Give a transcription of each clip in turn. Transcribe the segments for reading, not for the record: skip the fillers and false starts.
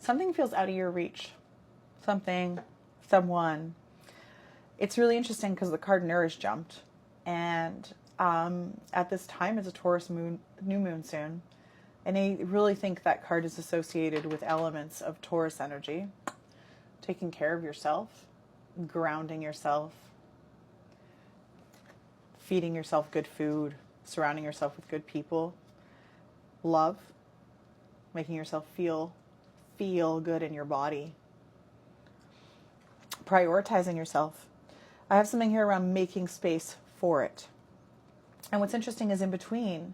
something feels out of your reach. Something, someone. It's really interesting because the card Nourish jumped. And at this time, it's a Taurus new moon soon. And I really think that card is associated with elements of Taurus energy. Taking care of yourself, grounding yourself, feeding yourself good food, surrounding yourself with good people, love, making yourself feel good in your body, prioritizing yourself. I have something here around making space for it. And what's interesting is in between,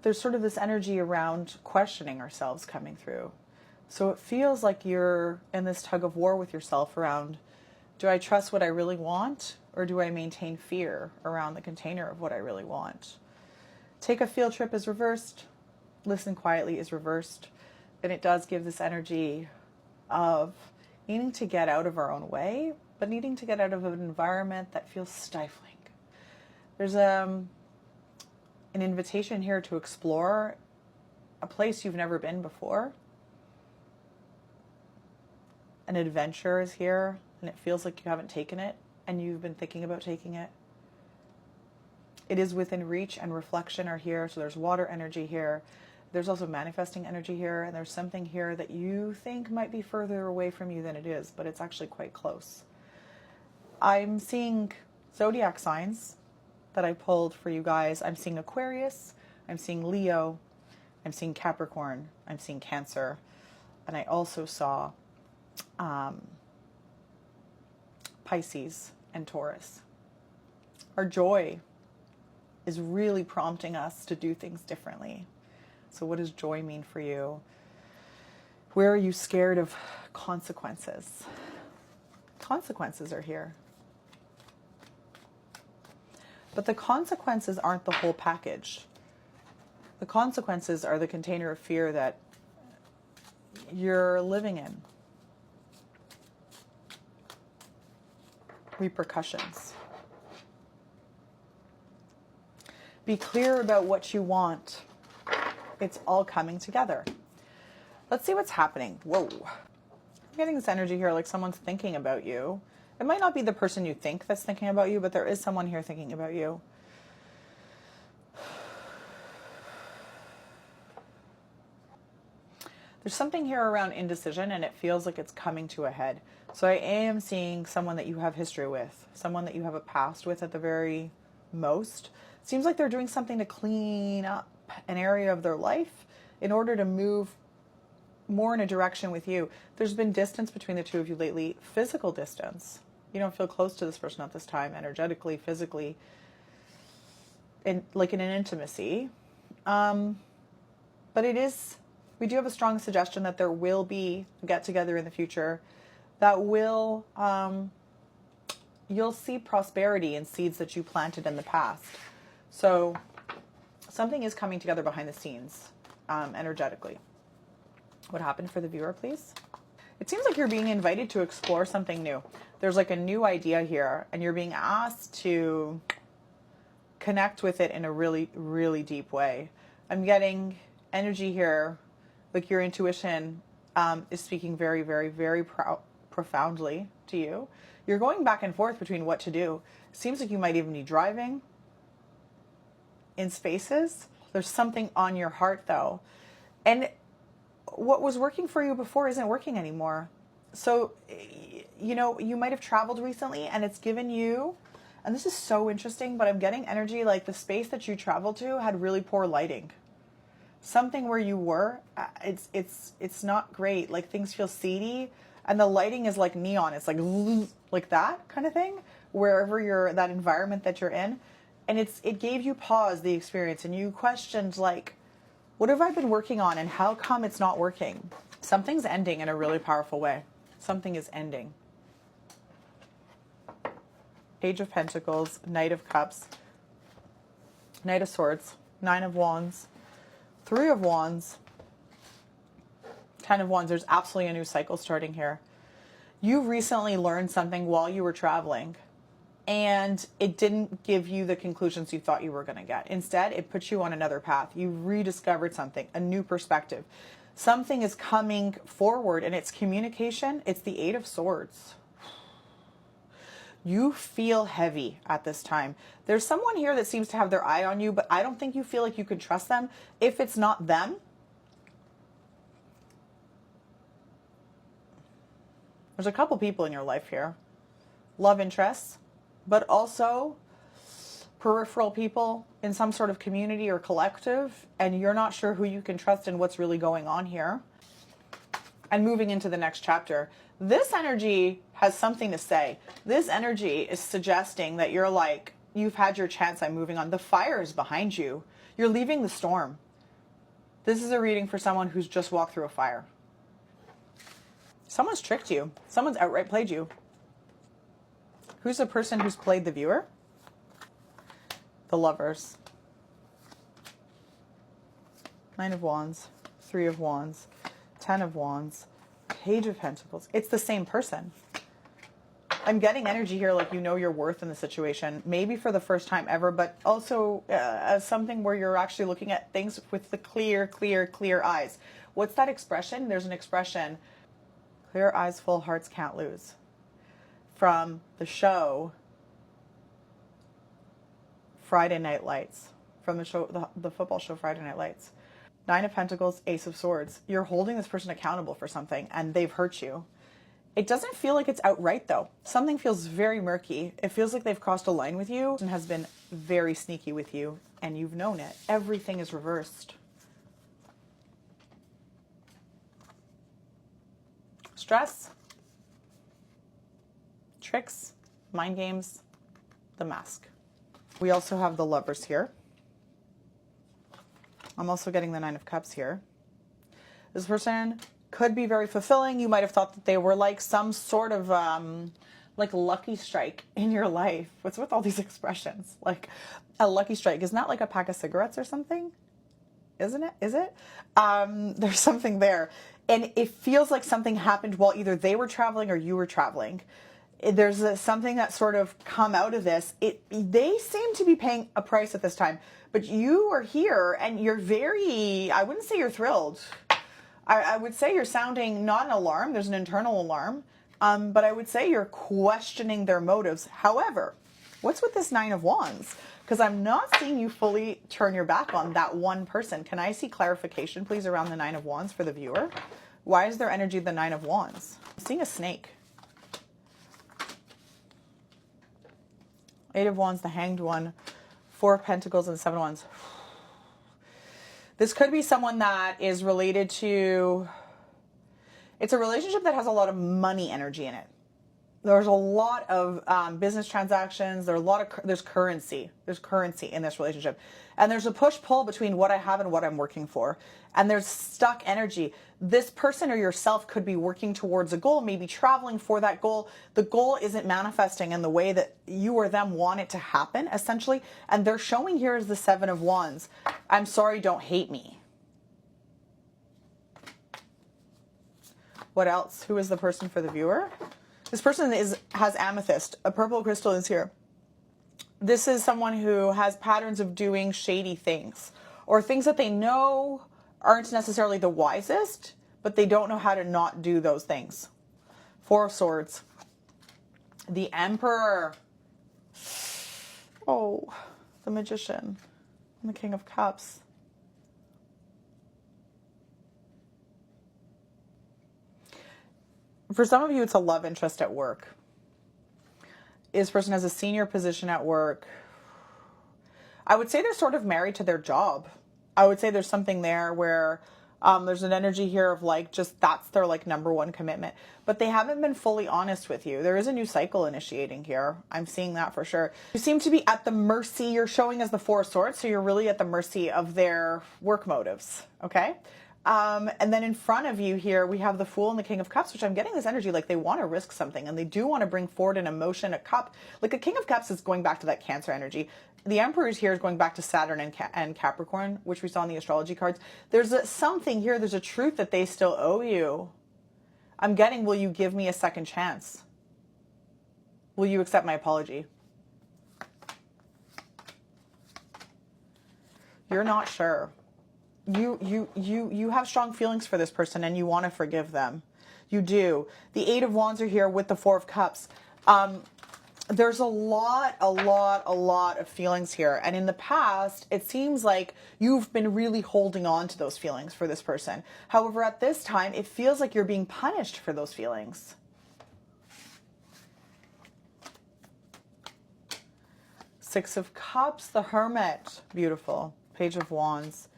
there's sort of this energy around questioning ourselves coming through. So it feels like you're in this tug of war with yourself around, do I trust what I really want, or do I maintain fear around the container of what I really want? Take a field trip is reversed. Listen quietly is reversed. And it does give this energy of needing to get out of our own way, but needing to get out of an environment that feels stifling. There's an invitation here to explore a place you've never been before. An adventure is here, and it feels like you haven't taken it, and you've been thinking about taking it. It is within reach, and reflection are here, so there's water energy here. There's also manifesting energy here, and there's something here that you think might be further away from you than it is, but it's actually quite close. I'm seeing zodiac signs that I pulled for you guys. I'm seeing Aquarius, I'm seeing Leo, I'm seeing Capricorn, I'm seeing Cancer, and I also saw Pisces and Taurus. Our joy is really prompting us to do things differently. So what does joy mean for you? Where are you scared of consequences? Consequences are here. But the consequences aren't the whole package. The consequences are the container of fear that you're living in. Repercussions. Be clear about what you want. It's all coming together. Let's see what's happening. Whoa. I'm getting this energy here like someone's thinking about you. It might not be the person you think that's thinking about you, but there is someone here thinking about you. There's something here around indecision, and it feels like it's coming to a head. So I am seeing someone that you have history with, someone that you have a past with at the very most. Seems like they're doing something to clean up an area of their life in order to move more in a direction with you. There's been distance between the two of you lately, physical distance. You don't feel close to this person at this time, energetically, physically, like in an intimacy. But we do have a strong suggestion that there will be a get together in the future that will, you'll see prosperity in seeds that you planted in the past. So something is coming together behind the scenes, energetically. What happened for the viewer, please? It seems like you're being invited to explore something new. There's like a new idea here, and you're being asked to connect with it in a really, really deep way. I'm getting energy here, like your intuition is speaking very, very, very profoundly to you. You're going back and forth between what to do. Seems like you might even be driving in spaces. There's something on your heart though. And what was working for you before isn't working anymore. So, you know, you might have traveled recently and it's given you, and this is so interesting, but I'm getting energy like the space that you traveled to had really poor lighting. Something where you were, it's not great. Like things feel seedy and the lighting is like neon. It's like that kind of thing, wherever you're, that environment that you're in. And it gave you pause, the experience, and you questioned like, what have I been working on and how come it's not working? Something's ending in a really powerful way. Something is ending. Page of Pentacles, Knight of Cups, Knight of Swords, Nine of Wands, Three of Wands, Ten of Wands. There's absolutely a new cycle starting here. You recently learned something while you were traveling, and it didn't give you the conclusions you thought you were going to get. Instead, it put you on another path. You rediscovered something, a new perspective. Something is coming forward and it's communication. It's the Eight of Swords. You feel heavy at this time. There's someone here that seems to have their eye on you, but I don't think you feel like you can trust them. If it's not them, there's a couple people in your life here. Love interests, but also peripheral people in some sort of community or collective, and you're not sure who you can trust and what's really going on here. And moving into the next chapter, this energy has something to say. This energy is suggesting that you're like, you've had your chance, I'm moving on. The fire is behind you. You're leaving the storm. This is a reading for someone who's just walked through a fire. Someone's tricked you. Someone's outright played you. Who's the person who's played the viewer? The Lovers. Nine of Wands, Three of Wands, Ten of Wands, Page of Pentacles. It's the same person. I'm getting energy here like you know your worth in the situation, maybe for the first time ever, but also as something where you're actually looking at things with the clear eyes. What's that expression? There's an expression, clear eyes, full hearts can't lose, from the show Friday Night Lights, from the show, the football show Friday Night Lights. Nine of Pentacles, Ace of Swords. You're holding this person accountable for something and they've hurt you. It doesn't feel like it's outright though. Something feels very murky. It feels like they've crossed a line with you and has been very sneaky with you and you've known it. Everything is reversed. Stress, tricks, mind games, the Mask. We also have the Lovers here. I'm also getting the Nine of Cups here. This person could be very fulfilling. You might have thought that they were like some sort of like lucky strike in your life. What's with all these expressions? Like a lucky strike. Isn't that like a pack of cigarettes or something? Isn't it? Is it? There's something there. And it feels like something happened while either they were traveling or you were traveling. There's something that sort of come out of this. They seem to be paying a price at this time, but you are here and you're very, I wouldn't say you're thrilled. I would say you're sounding not an alarm. There's an internal alarm, but I would say you're questioning their motives. However, what's with this Nine of Wands? Because I'm not seeing you fully turn your back on that one person. Can I see clarification, please, around the Nine of Wands for the viewer? Why is there energy of the Nine of Wands? I'm seeing a snake. Eight of Wands, the Hanged One, Four of Pentacles, and Seven of Wands. This could be someone that is related to, it's a relationship that has a lot of money energy in it. There's a lot of business transactions. There's currency. There's currency in this relationship. And there's a push-pull between what I have and what I'm working for. And there's stuck energy. This person or yourself could be working towards a goal, maybe traveling for that goal. The goal isn't manifesting in the way that you or them want it to happen, essentially. And they're showing here as the Seven of Wands. I'm sorry, don't hate me. What else? Who is the person for the viewer? This person has amethyst. A purple crystal is here. This is someone who has patterns of doing shady things or things that they know aren't necessarily the wisest, but they don't know how to not do those things. Four of Swords. The Emperor. Oh, the Magician. And the King of Cups. For some of you, it's a love interest at work. This person has a senior position at work. I would say they're sort of married to their job. I would say there's something there where there's an energy here of like, just that's their like number one commitment. But they haven't been fully honest with you. There is a new cycle initiating here. I'm seeing that for sure. You seem to be at the mercy. You're showing as the Four of Swords. So you're really at the mercy of their work motives. Okay. And then in front of you here, we have the Fool and the King of Cups, which I'm getting this energy like they want to risk something and they do want to bring forward an emotion, a cup. Like a King of Cups is going back to that Cancer energy. The Emperor here is going back to Saturn and Capricorn, which we saw in the astrology cards. There's something here. There's a truth that they still owe you. I'm getting, will you give me a second chance? Will you accept my apology? You're not sure. You have strong feelings for this person and you want to forgive them. You do. The Eight of Wands are here with the Four of Cups. There's a lot of feelings here. And in the past, it seems like you've been really holding on to those feelings for this person. However, at this time, it feels like you're being punished for those feelings. Six of Cups, the Hermit. Beautiful. Page of Wands.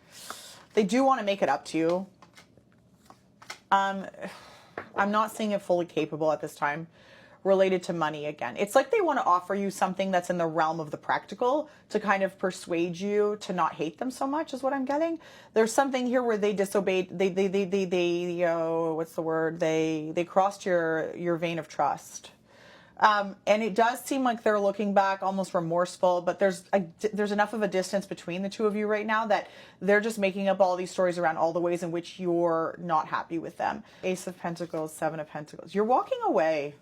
They do want to make it up to you. I'm not seeing it fully capable at this time. Related to money again. It's like they want to offer you something that's in the realm of the practical to kind of persuade you to not hate them so much is what I'm getting. There's something here where they disobeyed, what's the word? They crossed your vein of trust. And it does seem like they're looking back almost remorseful, but there's enough of a distance between the two of you right now that they're just making up all these stories around all the ways in which you're not happy with them. Ace of Pentacles, Seven of Pentacles. You're walking away.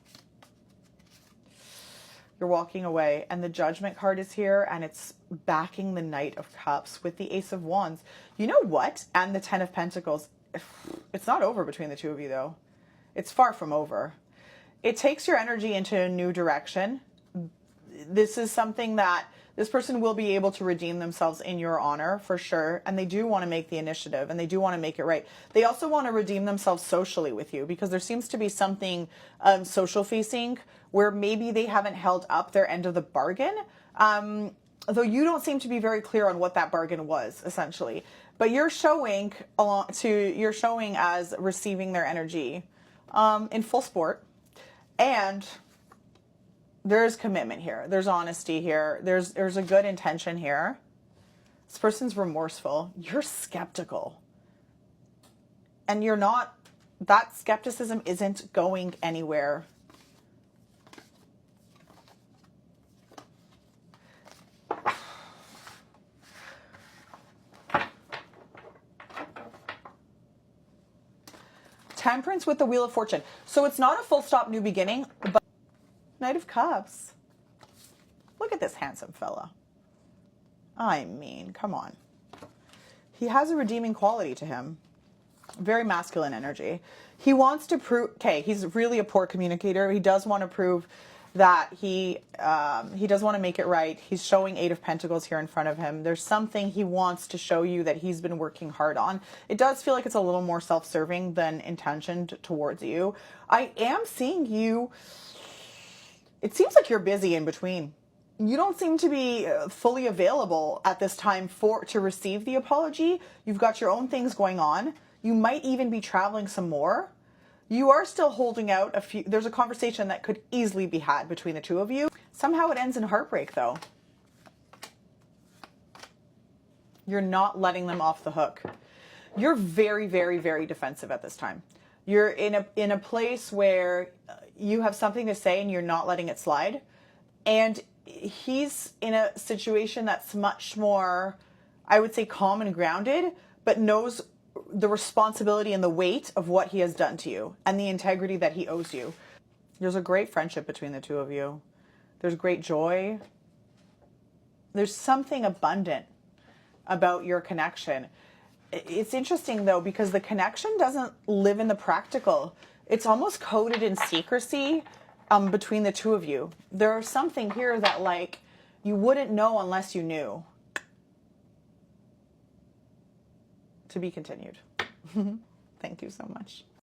You're walking away, and the Judgment card is here, and it's backing the Knight of Cups with the Ace of Wands. You know what? And the Ten of Pentacles. It's not over between the two of you, though. It's far from over. It takes your energy into a new direction. This is something that this person will be able to redeem themselves in your honor, for sure. And they do want to make the initiative, and they do want to make it right. They also want to redeem themselves socially with you, because there seems to be something social facing where maybe they haven't held up their end of the bargain. Though you don't seem to be very clear on what that bargain was, essentially. But you're showing as receiving their energy in full sport. And there's commitment here. There's honesty here. There's a good intention here. This person's remorseful. You're skeptical. And you're not, that skepticism isn't going anywhere. Temperance with the Wheel of Fortune. So it's not a full stop new beginning, but Knight of Cups. Look at this handsome fella. I mean, come on. He has a redeeming quality to him. Very masculine energy. He wants to prove, okay, he's really a poor communicator. He does want to prove that he does want to make it right. He's showing Eight of Pentacles here in front of him. There's something he wants to show you that he's been working hard on. It does feel like it's a little more self-serving than intentioned towards you. I am seeing you, it seems like you're busy in between. You don't seem to be fully available at this time to receive the apology. You've got your own things going on. You might even be traveling some more. You are still holding out a few. There's a conversation that could easily be had between the two of you. Somehow it ends in heartbreak, though. You're not letting them off the hook. You're very, very, very defensive at this time. You're in a place where you have something to say and you're not letting it slide. And he's in a situation that's much more, I would say, calm and grounded, but knows the responsibility and the weight of what he has done to you and the integrity that he owes you. There's a great friendship between the two of you. There's great joy. There's something abundant about your connection. It's interesting, though, because the connection doesn't live in the practical. It's almost coded in secrecy between the two of you. There's something here that, like, you wouldn't know unless you knew. To be continued. Thank you so much.